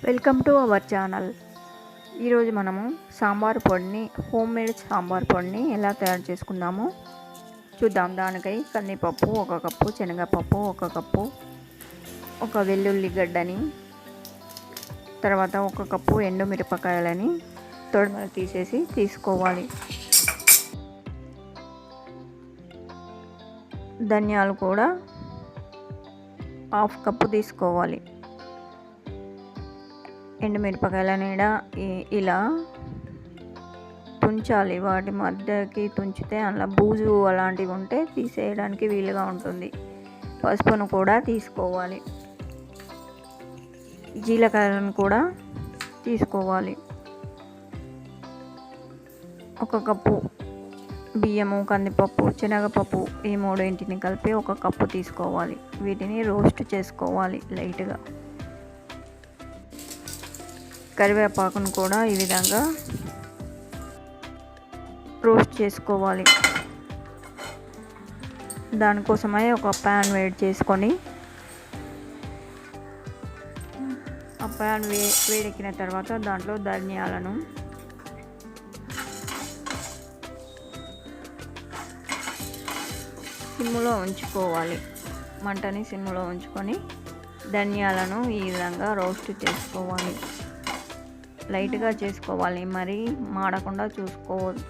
Welcome to our channel. ఈరోజు మనము సాంబార్ పొడిని హోమ్మేడ్ సాంబార్ పొడిని ఎలా తయారు చేసుకుందామో చూద్దాం. దానికై కందిపప్పు 1 కప్పు, శనగపప్పు 1 కప్పు, ఒక వెల్లుల్లి గడ్డని, తర్వాత 1 కప్పు ఎండుమిరపకాయలని తొడిమలు తీసేసి తీసుకోవాలి. ధనియాలు కూడా 1/2 కప్పు తీసుకోవాలి. ఎండుమిరపకాయలని ఇలా తుంచాలి. వాటి మధ్యకి తుంచితే అందులో బూజు అలాంటివి ఉంటే తీసేయడానికి వీలుగా ఉంటుంది. పసుపును కూడా తీసుకోవాలి. జీలకర్రను కూడా తీసుకోవాలి. 1 కప్పు బియ్యము, కందిపప్పు, శనగపప్పు ఈ మూడింటిని కలిపి 1 కప్పు తీసుకోవాలి. వీటిని రోస్ట్ చేసుకోవాలి లైట్గా. కరివేపాకును కూడా ఈ విధంగా రోస్ట్ చేసుకోవాలి. దానికోసమై ఒక ప్యాన్ వేడి చేసుకొని ఆ ప్యాన్ వేడెక్కిన తర్వాత దాంట్లో ధనియాలను, సిమ్ములో ఉంచుకోవాలి. మంటని సిమ్ములో ఉంచుకొని ధనియాలను ఈ విధంగా రోస్ట్ చేసుకోవాలి. లైట్గా చేసుకోవాలి, మరి మాడకుండా చూసుకోవాలి.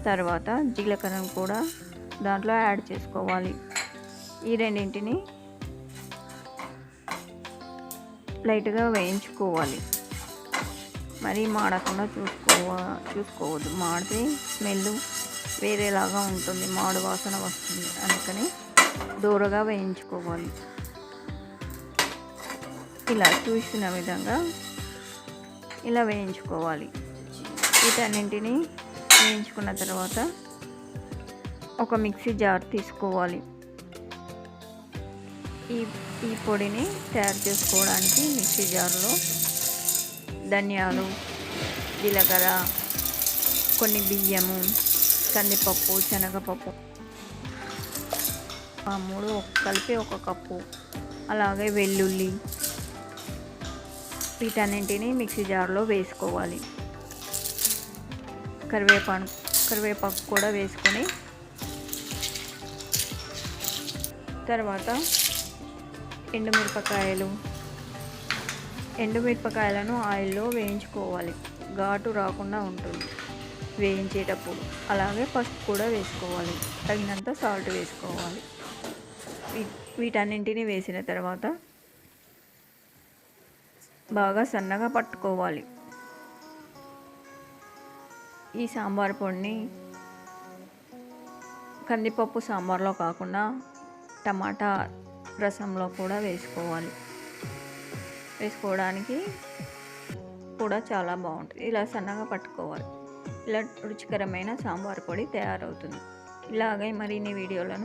తర్వాత జీలకర్రను కూడా దాంట్లో యాడ్ చేసుకోవాలి. ఈ రెండింటిని లైట్గా వేయించుకోవాలి. మరి మాడకుండా చూసుకోవద్దు. మాడితే స్మెల్ వేరేలాగా ఉంటుంది, మాడు వాసన వస్తుంది. అందుకని దూరగా వేయించుకోవాలి. ఇలా చూసిన విధంగా ఇలా వేయించుకోవాలి. వీటన్నింటిని వేయించుకున్న తర్వాత ఒక మిక్సీ జార్ తీసుకోవాలి. ఈ పొడిని తయారు చేసుకోవడానికి మిక్సీ జార్లో ధనియాలు, జీలకర్ర, కొన్ని బియ్యము, కందిపప్పు, శనగపప్పు ఆ 3 కలిపి 1 కప్పు, అలాగే వెల్లుల్లి, వీటన్నింటినీ మిక్సీ జార్లో వేసుకోవాలి. కరివేపాకు కూడా వేసుకొని తర్వాత ఎండుమిరపకాయలను ఆయిల్లో వేయించుకోవాలి. ఘాటు రాకుండా ఉంటుంది వేయించేటప్పుడు. అలాగే పసుపు కూడా వేసుకోవాలి. తగినంత సాల్ట్ వేసుకోవాలి. వీటన్నింటినీ వేసిన తర్వాత బాగా సన్నగా పట్టుకోవాలి. ఈ సాంబార్ పొడిని కందిపప్పు సాంబార్లో కాకుండా టమాటా రసంలో కూడా వేసుకోవడానికి కూడా చాలా బాగుంటుంది. ఇలా సన్నగా పట్టుకోవాలి. ఇలా రుచికరమైన సాంబార్ పొడి తయారవుతుంది. ఇలాగే మరిన్ని వీడియోలను